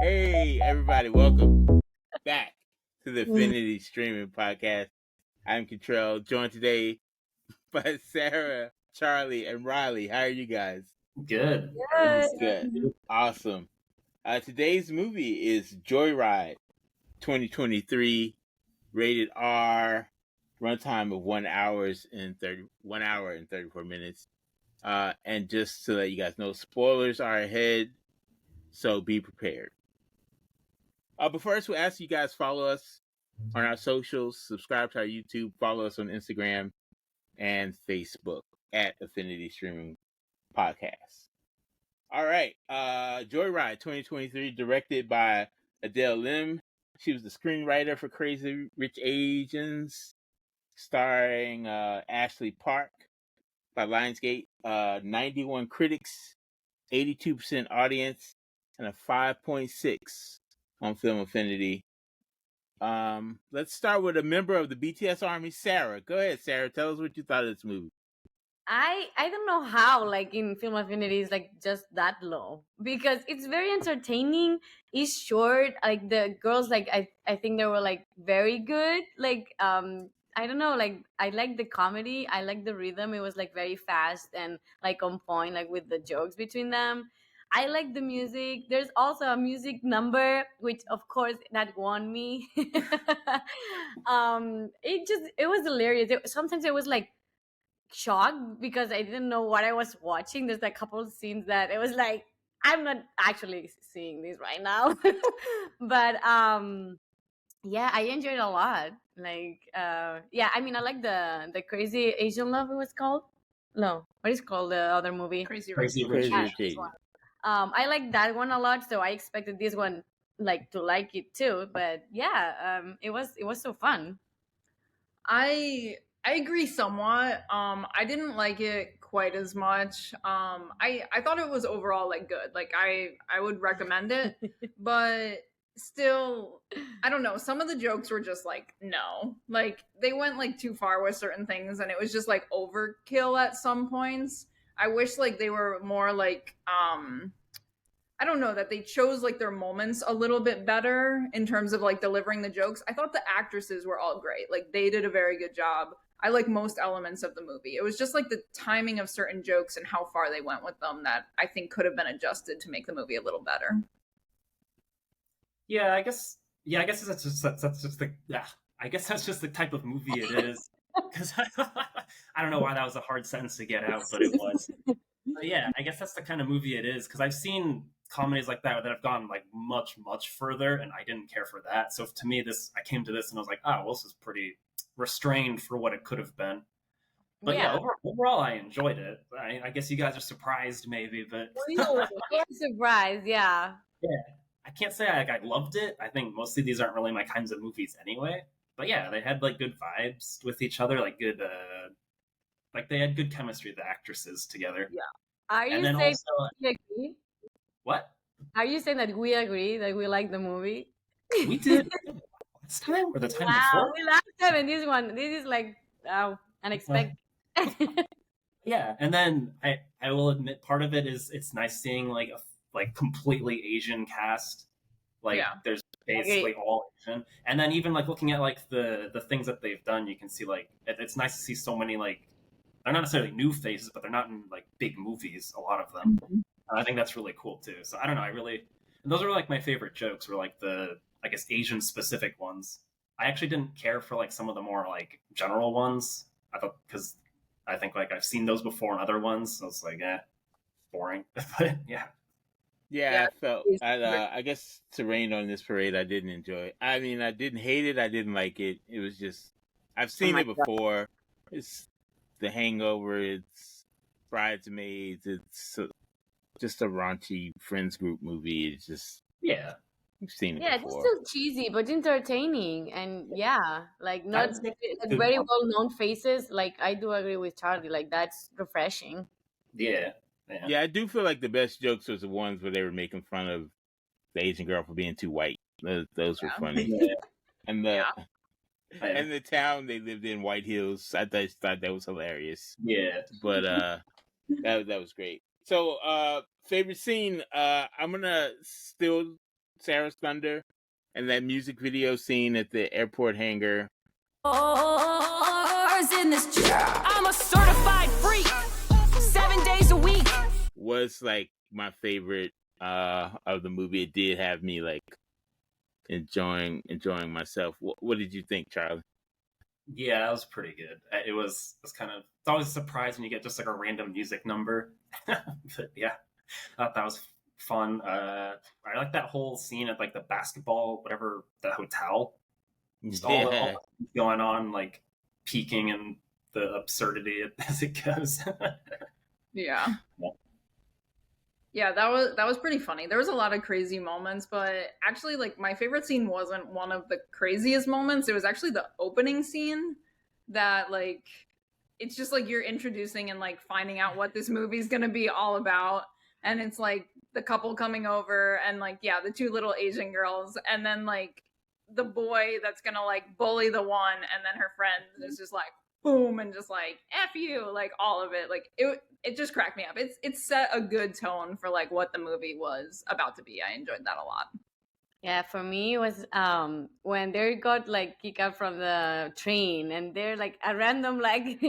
Hey, everybody, welcome back to the Affinity Streaming Podcast. I'm Contrell, joined today by Sarah, Charlie, and Riley. How are you guys? Good. Good. Awesome. Today's movie is Joyride 2023, rated R, runtime of 1 hour and 34 minutes. And just to let you guys know, spoilers are ahead, so be prepared. But first, we ask you guys follow us on our socials, subscribe to our YouTube, follow us on Instagram and Facebook at Affinity Streaming Podcast. All right, Joyride 2023, directed by Adele Lim. She was the screenwriter for Crazy Rich Asians, starring Ashley Park by Lionsgate. 91 critics, 82% audience, and a 5.6 on Film Affinity. Let's start with a member of the BTS Army, Sarah. Go ahead, Sarah. Tell us what you thought of this movie. I don't know how, like, in Film Affinity is like just that low, because it's very entertaining. It's short. Like, the girls, like, I think they were like very good. Like, I don't know, like, I like the comedy. I like the rhythm. It was like very fast and like on point, like with the jokes between them. I like the music. There's also a music number, which of course that won me. It was hilarious. Sometimes it was like shocked because I didn't know what I was watching. There's a couple of scenes that it was like, I'm not actually seeing this right now. But yeah, I enjoyed it a lot. Like yeah, I mean, I like the Crazy Asian Love, it was called. No, what is it called, the other movie? Crazy Rich Asians. I like that one a lot, so I expected this one like to like it too. But yeah, it was so fun. I agree somewhat. I didn't like it quite as much. I thought it was overall like good. Like I would recommend it, but still, I don't know. Some of the jokes were just like, no, like they went like too far with certain things, and it was just like overkill at some points. I wish like they were more like I don't know, that they chose like their moments a little bit better in terms of like delivering the jokes. I thought the actresses were all great. Like they did a very good job. I like most elements of the movie. It was just like the timing of certain jokes and how far they went with them that I think could have been adjusted to make the movie a little better. Yeah, I guess that's just the I guess that's just the type of movie it is. Because I don't know why that was a hard sentence to get out, but it was. But yeah, I guess that's the kind of movie it is, because I've seen comedies like that have gone like much further, and I didn't care for that. So to me, I came to this and I was like, oh, well, this is pretty restrained for what it could have been. But yeah, overall, I enjoyed it. I guess you guys are surprised, maybe, but We're surprised, yeah. Yeah, I can't say I loved it. I think mostly these aren't really my kinds of movies anyway. But yeah, they had like good vibes with each other, like good, like they had good chemistry, the actresses together. Yeah. Are you saying we agree? What? Are you saying that we agree that we like the movie? We did last time or the time before? We last time, and this one, this is like unexpected. Yeah, and then I will admit part of it is it's nice seeing like a completely Asian cast. Like there's basically all Asian, and then even like looking at like the things that they've done, you can see like it's nice to see so many like they're not necessarily new faces, but they're not in like big movies. A lot of them. Mm-hmm. I think that's really cool too. So I don't know. And those are like my favorite jokes. Were like the I guess Asian specific ones. I actually didn't care for like some of the more like general ones. I thought because I think like I've seen those before in other ones. So it's like boring. But yeah. Yeah, I felt I guess to rain on this parade, I didn't enjoy it. I mean, I didn't hate it. I didn't like it. It was just I've seen it before. God. It's The Hangover. It's Bridesmaids. It's just a raunchy friends group movie. It's just I've seen it before. It's still cheesy but entertaining, and like not like very well known faces. Like I do agree with Charlie. Like that's refreshing. Yeah, I do feel like the best jokes was the ones where they were making fun of the Asian girl for being too white. Those were funny. And the town they lived in, White Hills, I thought that was hilarious. Yeah. But that was great. So favorite scene, I'm gonna still Sarah's Thunder and that music video scene at the airport hangar. In this I'm a certified freak, 7 days a week. Was like my favorite of the movie. It did have me like enjoying myself. What did you think, Charlie? Yeah, that was pretty good. It was kind of, it's always a surprise when you get just like a random music number. But yeah, I thought that was fun. I like that whole scene at like the basketball, whatever, the hotel. Just all going on, like peaking and the absurdity as it goes. Yeah. Yeah, that was pretty funny. There was a lot of crazy moments, but actually, like, my favorite scene wasn't one of the craziest moments. It was actually the opening scene that, like, it's just like you're introducing and like finding out what this movie's gonna be all about. And it's like the couple coming over and like, yeah, the two little Asian girls, and then like the boy that's gonna like bully the one, and then her friend is just like boom and just like F you, like all of it. Like it just cracked me up. It set a good tone for like what the movie was about to be. I enjoyed that a lot. Yeah, for me it was when they got like kicked out from the train and they're like a random like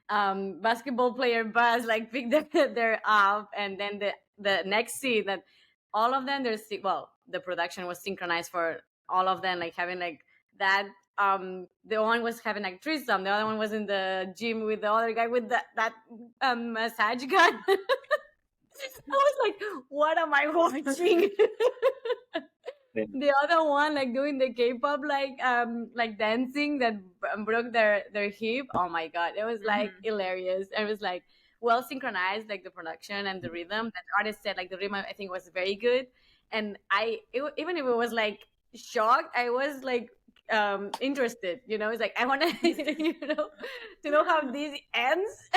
basketball player bus like picked their up, and then the next scene that all of them well, the production was synchronized for all of them, like having like that the one was having like threesome, the other one was in the gym with the other guy with that massage gun. I was like, what am I watching? The other one like doing the K-pop like dancing that broke their hip. Oh my god, it was like hilarious. It was like well synchronized, like the production and the rhythm. That artist said like the rhythm I think was very good, and even if it was like shocked, I was like interested. You know, it's like I want to to know how this ends,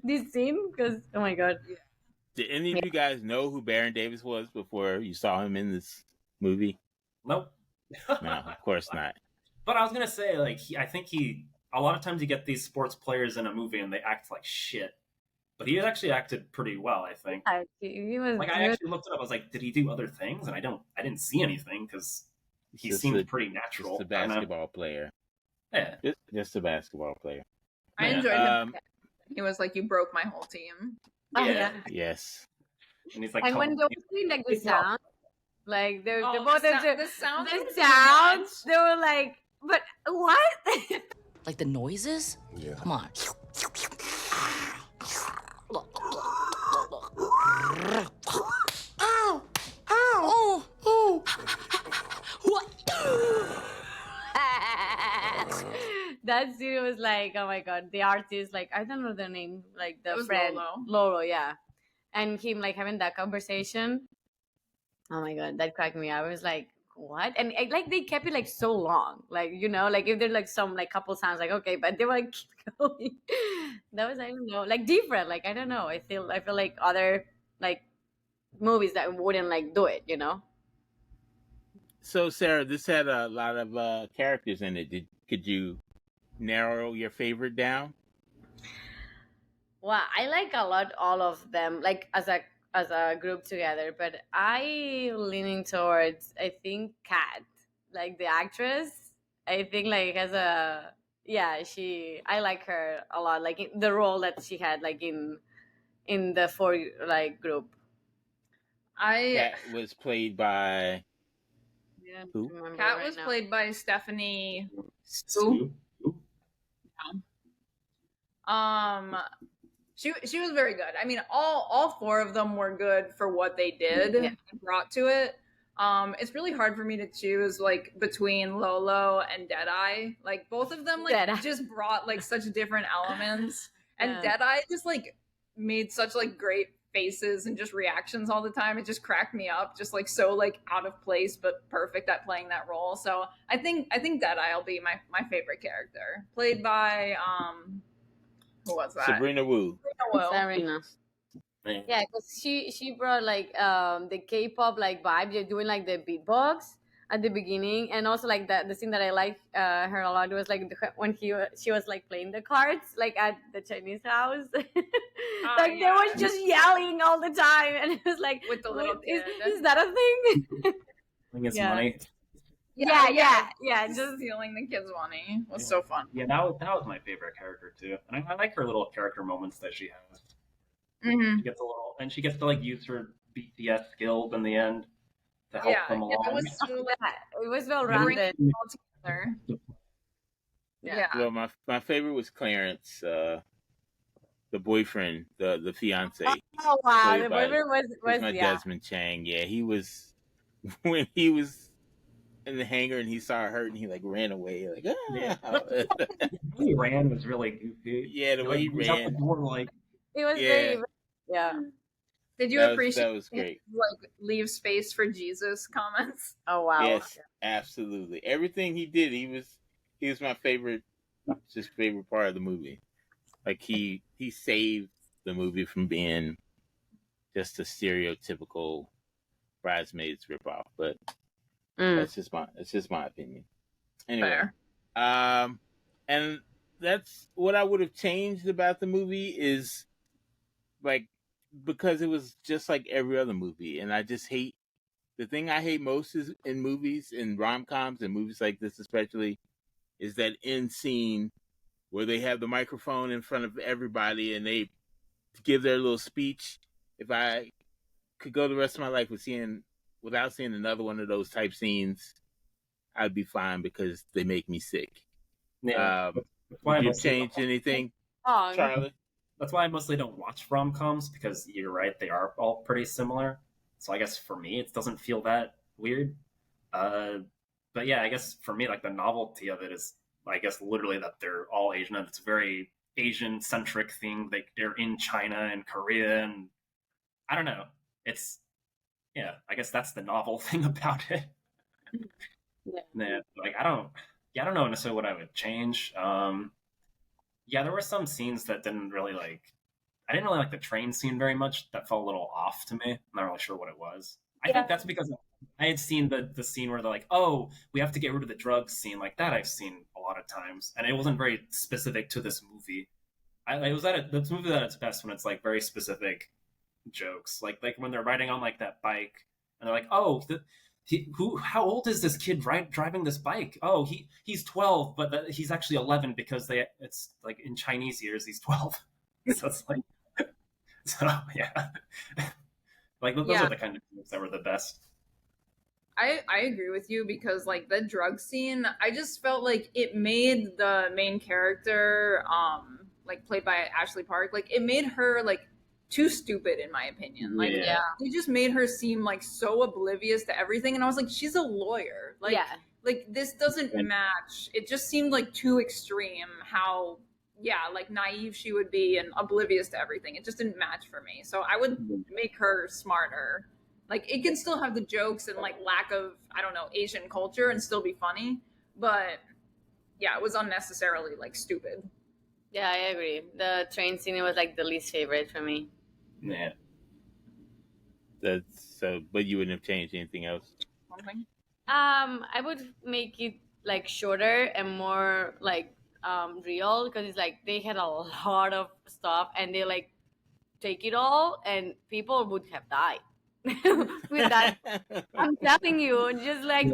this scene, because oh my god. Did any of you guys know who Baron Davis was before you saw him in this movie? Nope. No, of course not. But I was gonna say, like, I think a lot of times you get these sports players in a movie and they act like shit, but he actually acted pretty well, I think. He was like, I actually looked it up. I was like, did he do other things? And I didn't see anything because he seemed pretty natural. Just a basketball player. Yeah, just a basketball player. I enjoyed him. He was like, "You broke my whole team." Yeah. Yes. And he's like, and when they were doing like the sound, like the sound, they were like, but what? Like the noises? Yeah. Come on. Ow! Ow! Oh! What? That scene was like, oh my god, the artist, like I don't know their name, like the friend Lolo, yeah, and him like having that conversation. Oh my god, that cracked me up. I was like, what? And like they kept it like so long, like like if there's like some like couple sounds, like okay, but they were like keep going. That was, I don't know, like different. Like I don't know. I feel like other like movies that wouldn't like do it. So Sarah, this had a lot of characters in it. Could you narrow your favorite down? Well, I like a lot all of them, like as a group together, but I leaning towards, I think, Kat, like the actress. I think like I like her a lot, like the role that she had like in the four like group. Kat was played by who? Kat was played by Stephanie Hsu. She was very good. I mean, all four of them were good for what they did and brought to it. It's really hard for me to choose like between Lolo and Deadeye. Like both of them like just brought like such different elements, and Deadeye just like made such like great faces and just reactions all the time. It just cracked me up, just like so like out of place but perfect at playing that role. So I think Deadeye will be my favorite character, played by who was that? Sabrina Wu. Sabrina. Yeah, because she brought like the K-pop like vibe. You're doing like the beatbox at the beginning, and also like the scene that I liked her a lot was like when she was like playing the cards like at the Chinese house. They were just yelling all the time, and it was like, with the little kid. Is that a thing? his money. Yeah. Just stealing the kids' money was so fun. Yeah, that was my favorite character too, and I like her little character moments that she has. Mm-hmm. She gets to like use her BTS skills in the end to help them along. It was well rounded. All together. Yeah. Well, my favorite was Clarence, the boyfriend, the fiance. Oh wow, the boyfriend was my Desmond Chang. Yeah, he was when he was in the hangar and he saw her hurt and he like ran away. Like he ran was really goofy. Yeah, the way he ran. The door, like it was very Did you appreciate that was great? Like leave space for Jesus comments. Oh wow. Yes, absolutely. Everything he did, he was my favorite. Just favorite part of the movie. Like he saved the movie from being just a stereotypical Bridesmaids ripoff, but that's just my opinion. Anyway, and that's what I would have changed about the movie is like because it was just like every other movie, and I just hate the thing I hate most is in movies, in rom-coms and movies like this especially, is that end scene where they have the microphone in front of everybody and they give their little speech. If I could go the rest of my life without seeing another one of those type scenes, I'd be fine because they make me sick. Yeah. Would you change anything, Charlie? That's why I mostly don't watch rom-coms, because you're right, they are all pretty similar. So I guess for me, it doesn't feel that weird. But yeah, I guess for me, like the novelty of it is, I guess, literally that they're all Asian and it's a very Asian-centric thing. They're in China and Korea, and I don't know. I guess that's the novel thing about it. Like I don't know necessarily what I would change. There were some scenes that didn't really like. I didn't really like the train scene very much. That felt a little off to me. I'm not really sure what it was. I think that's because I had seen the scene where they're like, "Oh, we have to get rid of the drugs scene." Like that, I've seen a lot of times, and it wasn't very specific to this movie. It was this movie at its best when it's like very specific jokes, like when they're riding on like that bike, and they're like, "Oh, how old is this kid driving this bike? Oh, he's 12, but he's actually 11 because it's like in Chinese years he's 12." So it's like, like those are the kind of jokes that were the best. I agree with you because like the drug scene, I just felt like it made the main character, like played by Ashley Park, like it made her like too stupid in my opinion. Like they just made her seem like so oblivious to everything, and I was like, she's a lawyer. Like this doesn't match. It just seemed like too extreme how like naive she would be and oblivious to everything. It just didn't match for me. So I would make her smarter. Like it can still have the jokes and like lack of, I don't know, Asian culture and still be funny, but it was unnecessarily like stupid. Yeah, I agree. The train scene was like the least favorite for me. Yeah. That's so, but you wouldn't have changed anything else? Something? I would make it like shorter and more like real, because it's like they had a lot of stuff and they like take it all and people would have died with that. I'm telling you, just like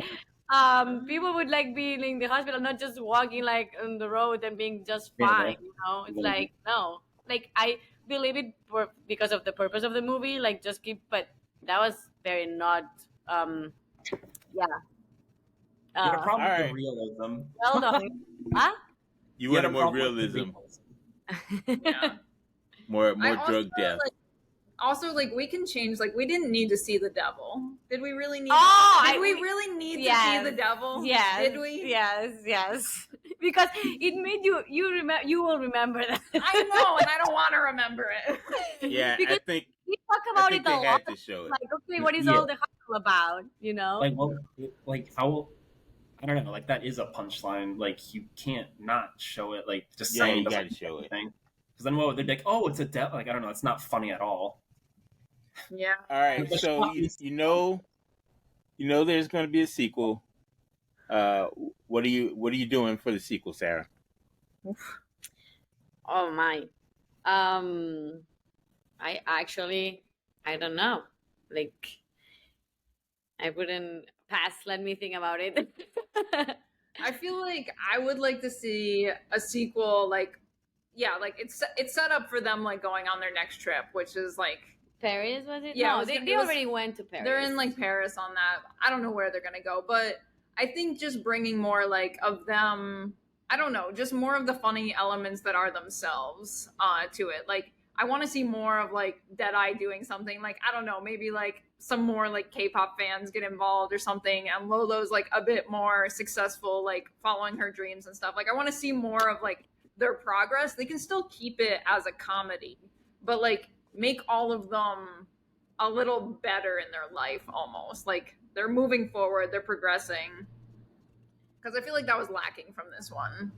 people would like be in the hospital, not just walking like on the road and being just fine. It's like no, like I believe it because of the purpose of the movie. Like just keep, but that was very not. You had a problem with the realism. Well done. Huh? You wanted more realism. More drug death. Also, like, we can change. Like, we didn't need to see the devil. Did we really need? Did we really need to see the devil? Yes. Did we? Yes. Because it made you remember. You will remember that. I know, and I don't want to remember it. Yeah, because I think we talk about it a lot. Had to show it. Like, okay, what is all the hustle about? Like how. I don't know. Like that is a punchline. Like you can't not show it. Like just saying you gotta show it. Because then they'd be like, "Oh, it's a devil." Like I don't know. It's not funny at all. Yeah. All right. So you know, there's going to be a sequel. What are you doing for the sequel, Sarah? Oh my. I don't know. Like, I wouldn't pass. Let me think about it. I feel like I would like to see a sequel, like, yeah, like it's set up for them like going on their next trip, which is like Paris, was it? Yeah, no, it was they, gonna- they it was- already went to Paris. they're in like Paris on that. I don't know where they're gonna go, but I think just bringing more like of them, I don't know, just more of the funny elements that are themselves to it. Like I want to see more of like Deadeye doing something, like I don't know, maybe like some more like K-pop fans get involved or something, and Lolo's like a bit more successful, like following her dreams and stuff. Like I want to see more of like their progress. They can still keep it as a comedy, but like make all of them a little better in their life, almost like they're moving forward, they're progressing, because I feel like that was lacking from this one.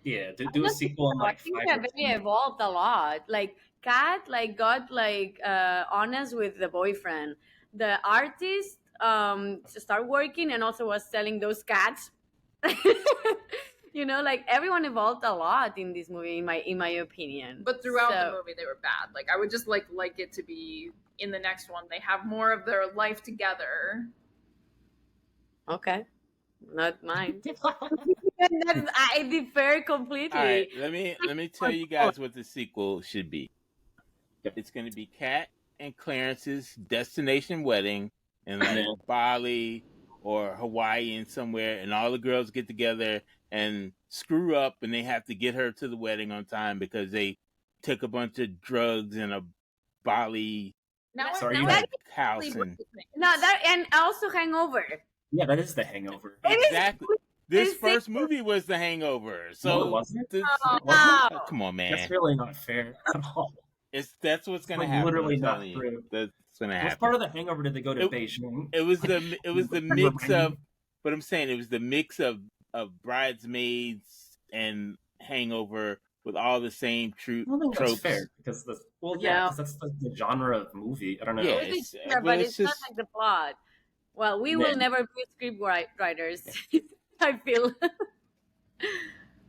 Yeah, do a sequel in I like think 5 they've or 10 really years. evolved a lot. Like Kat, like got like honest with the boyfriend. The artist start working and also was selling those cats. Like everyone evolved a lot in this movie, in my opinion. But throughout So- the movie they were bad. Like I would just like it to be in the next one they have more of their life together. Okay, not mine. I differ completely. All right, let me tell you guys what the sequel should be. It's going to be Kat and Clarence's destination wedding in like Bali or Hawaii and somewhere, and all the girls get together and screw up, and they have to get her to the wedding on time because they took a bunch of drugs in a Bali Now, Sorry, now you I had- house. really And No, that and also Hangover. Yeah, that is The Hangover. It is- exactly. This it's first movie was The Hangover. So No, it wasn't. this- No. come on, man. That's really not fair at all. That's what's gonna Like, happen. literally I'm not telling you. true. That's gonna Which happen. part of The Hangover did they go to It- Beijing? It was the mix of, but I'm saying it was the mix of Bridesmaids and Hangover with all the same I don't think tropes. that's fair because Yeah. because that's the genre of movie. I don't know. Yeah, It is it's- fair, but but it's it's not just- like the plot. Well, we Yeah. will never be script writers. I feel.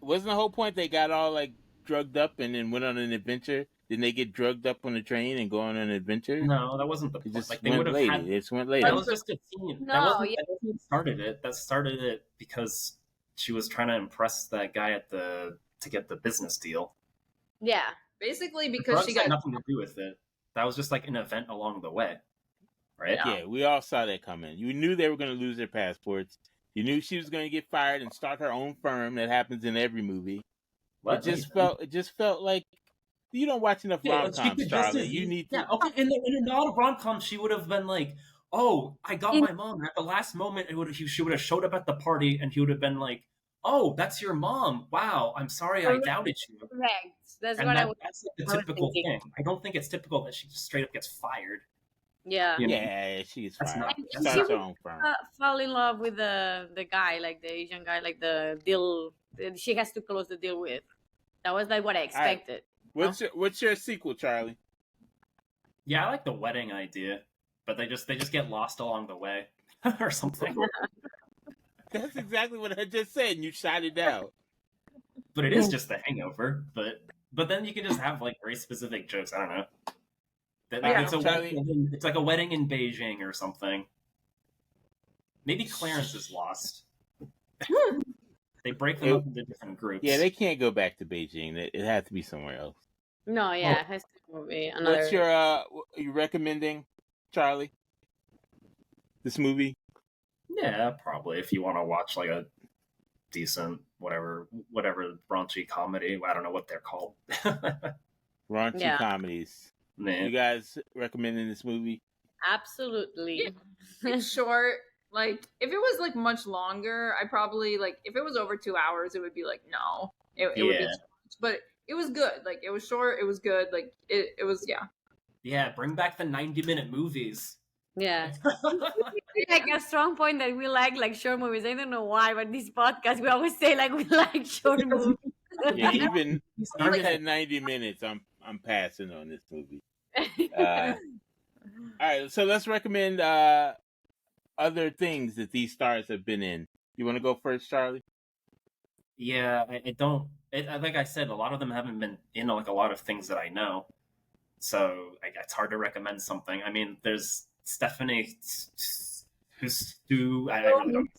Wasn't the whole point they got all like drugged up and then went on an adventure? Didn't they get drugged up on the train and go on an adventure? No, that wasn't the It point. just Like they went would have later. had. It just went That later. was just a scene. No, that wasn't. yeah. That wasn't started it. That started it because she was trying to impress that guy to get the business deal. Yeah. basically The because drugs she had got nothing to do with it. That was just like an event along the way, right? Yeah, we all saw that coming. You knew they were going to lose their passports. You knew she was going to get fired and start her own firm. That happens in every movie. What? It just felt like you don't watch enough Yeah, rom she coms, could just Charlie. as- You need Yeah, to. okay. In a non-rom-com, she would have been like, "Oh, I got my mom." At the last moment, she would have showed up at the party, and he would have been like, "Oh, that's your mom. Wow, I'm sorry I doubted you." Correct. That's And what I was. that's like I the was typical thinking. thing. I don't think it's typical that she just straight up gets fired. Yeah. You know? Yeah, she's That's fine. not- She that's starts not- her own firm. Fall in love with the guy, like the Asian guy, like the deal. She has to close the deal with. That was like what I expected. What's your sequel, Charlie? Yeah, I like the wedding idea, but they just get lost along the way or something. That's exactly what I just said, and you shot it out. But it is just the Hangover. But then you can just have like very specific jokes. I don't know. That, like, Yeah. it's like a wedding in Beijing or something. Maybe Clarence is lost. They break them up into different groups. Yeah, they can't go back to Beijing. It had to be somewhere else. No, yeah, it has to be another. What's your you recommending, Charlie? This movie? Yeah, probably if you want to watch like a decent whatever raunchy comedy. I don't know what they're called. Raunchy Yeah. comedies. Nah. You guys recommending this movie? Absolutely. it's short. Like if it was like much longer, I probably like if it was over 2 hours, it would be like no, it would be Yeah. too much. But it was good. Like it was short. It was good. Like it was Yeah, bring back the 90-minute movies. Yeah. Like a strong point that we like short movies. I don't know why, but this podcast we always say like we like short movies. Yeah, even Sorry. at 90 minutes, I'm passing on this movie. All right, so let's recommend other things that these stars have been in. You want to go first, Charlie? Yeah, I don't. Like I said, a lot of them haven't been in like a lot of things that I know, so it's hard to recommend something. I mean, there's Stephanie Hsu, I really don't.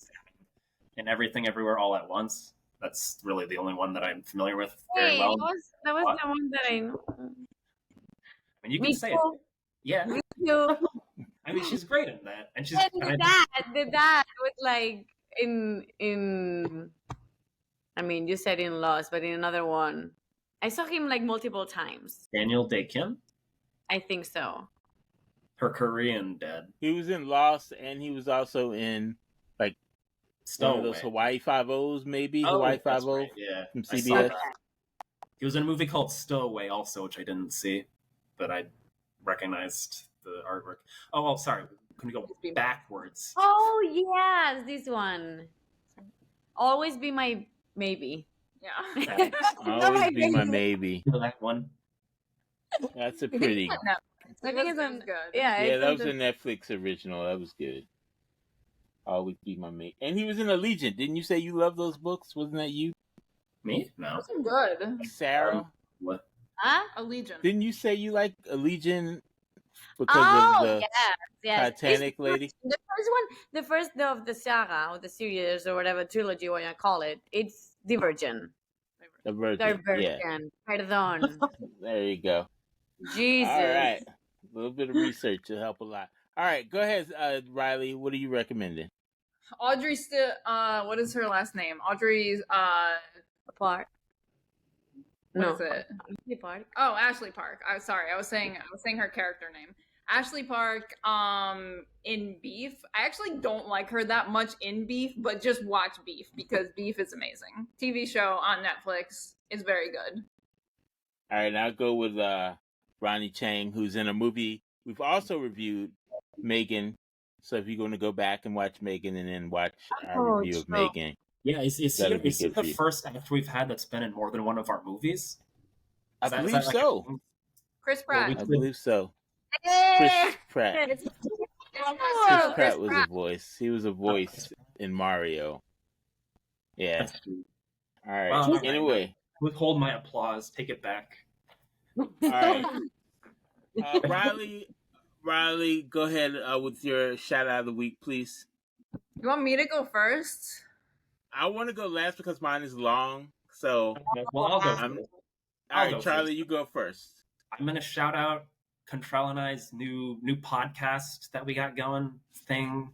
And Everything Everywhere All at Once. That's really the only one that I'm familiar with very well. That was the one that I know. I mean, you can Me say too. it. Yeah. Me too. I mean, she's great in that, and she's. And And the dad was like in. I mean, you said in Lost, but in another one, I saw him like multiple times. Daniel Day Kim, I think so. her Korean dad, He was in Lost, and he was also in like one of those Hawaii Five-O's, maybe Hawaii that's Five-O right, yeah, from I saw CBS. that. He was in a movie called Stowaway, also, which I didn't see, but I recognized the artwork. Oh, well, sorry, can we go backwards? Oh yes, this one. Always be my maybe. Yeah. Always be my maybe. You know that one? That's a pretty. I think it's on. good. Yeah, Yeah, it's that on was a Netflix original. That was good. Always be my mate. And he was in Allegiant. Didn't you say you love those books? Wasn't that you, Me? No. Those are good. Sarah? What? Huh? Allegiant. Didn't you say you like Allegiant because Oh of the yes. Titanic It's lady? the first one, the first of the saga or the series or whatever trilogy, what you call it. It's Divergent. The Virgin. Yeah. Divergent. Pardon. There you go. Jesus. All right. A little bit of research will help a lot. All right. Go ahead, Riley. What are you recommending? Audrey still. What is her last name? Audrey's. Park. What is it? Ashley Park. Oh, Ashley Park. I'm sorry. I was saying her character name. Ashley Park. In Beef. I actually don't like her that much in Beef, but just watch Beef because Beef is amazing. TV show on Netflix is very good. All right. I'll go with Ronnie Chang, who's in a movie we've also reviewed, Megan. So if you're going to go back and watch Megan and then watch our review of Megan. Yeah, is he good the for you. first actor we've had that's been in more than one of our movies? I believe so. Chris Pratt. I believe so. Hey! Chris Pratt. It's- Chris Pratt was a voice. He was a voice in Mario. Yeah. That's true. All right. Wow. Anyway. Withhold my applause. Take it back. All right. Riley, go ahead with your shout out of the week, please. You want me to go first? I want to go last because mine is long. So, Well, I'll go. all I'll right, go Charlie, first. you go first. I'm gonna shout out Contrell and I's new podcast that we got going thing.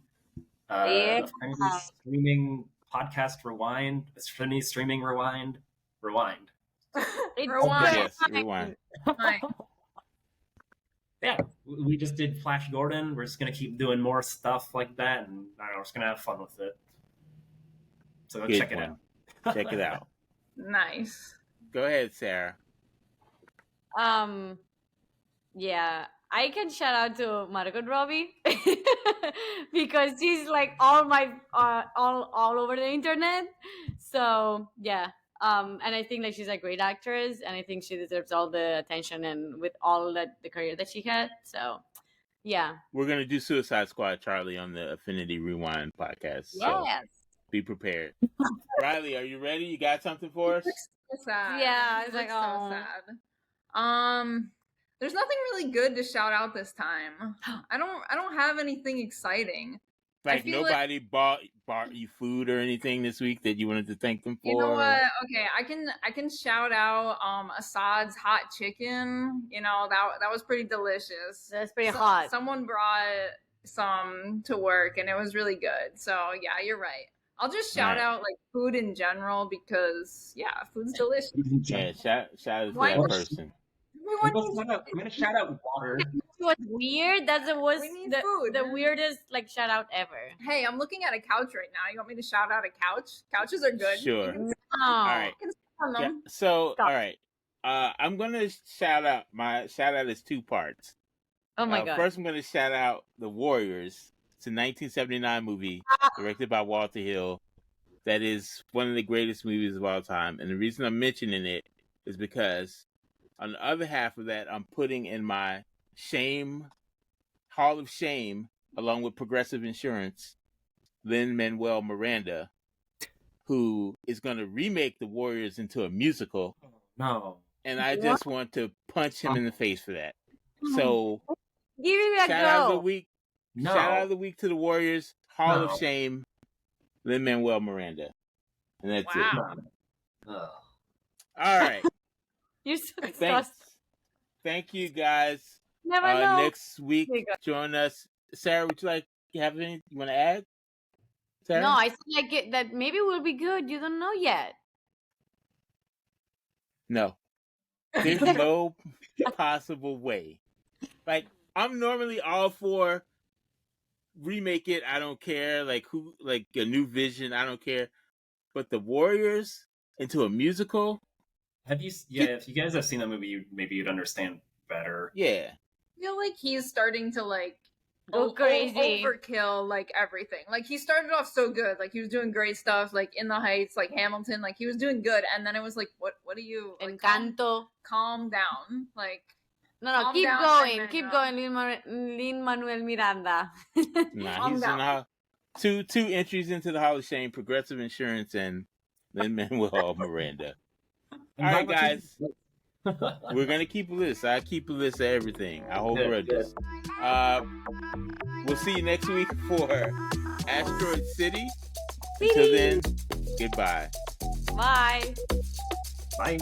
Yeah. The Affinity Streaming Podcast Rewind. Affinity Streaming Rewind. Rewind. Rewind. Yes, rewind. Fine. Yeah, we just did Flash Gordon. We're just gonna keep doing more stuff like that, and I don't know, we're just gonna have fun with it. So go Good check it one. out. Check it out. Nice. Go ahead, Sarah. Yeah, I can shout out to Margot Robbie because she's like all over the internet. So yeah, and I think like she's a great actress, and I think she deserves all the attention and with all the career that she had. So yeah, We're going to do Suicide Squad, Charlie, on the Affinity Rewind podcast. So yes, be prepared. Riley, are you ready? You got something for us? So sad. Yeah, It it's like, looks oh. so sad. There's nothing really good to shout out this time. I don't have anything exciting. I Like feel nobody bought you food or anything this week that you wanted to thank them for? You know what? Okay, I can shout out Assad's hot chicken. You know, that was pretty delicious. that's pretty hot. Someone brought some to work and it was really good. So yeah, you're right. I'll just shout out like food in general because yeah, food's delicious. Yeah, shout out to Why that not? person. I'm gonna shout out water. What's weird? That was We need the food, the man. weirdest like shout out ever. Hey, I'm looking at a couch right now. You want me to shout out a couch? Couches are good. Sure. You can sit Oh, All right. on them. Yeah, so, Stop. all right. I'm going to shout out. My shout out is two parts. oh my god. First, I'm going to shout out The Warriors. It's a 1979 movie directed by Walter Hill. That is one of the greatest movies of all time. And the reason I'm mentioning it is because on the other half of that, I'm putting in my Hall of Shame, along with Progressive Insurance, Lin-Manuel Miranda, who is going to remake The Warriors into a musical. No. And I just want to punch him in the face for that. So, Give it a shout out of the go. week. No. Shout out of the week to the Warriors. Hall of Shame, Lin-Manuel Miranda. And that's it. Oh. All right. You're so Thanks. disgusting. Thank you, guys. Never know. Next week, join us. Sarah, would you have anything you want to add? Sarah? No, I feel like it that maybe we'll be good. You don't know yet. No. There's no possible way. Like, I'm normally all for remake it. I don't care. Like a new vision. I don't care. But the Warriors into a musical. If you guys have seen the movie, maybe you'd understand better. Yeah. I feel like he's starting to go crazy, overkill everything. Like, he started off so good, he was doing great stuff, In the Heights, Hamilton, he was doing good, and then it was what are you? Encanto. Calm down, No, keep going, Lin-Manuel Miranda. Nah, he's in the two entries into the Hall of Shame: Progressive Insurance and Lin-Manuel Miranda. All right, guys. We're gonna keep a list. I keep a list of everything. I hold grudges. We'll see you next week for Asteroid City. Until then, goodbye. Bye. Bye.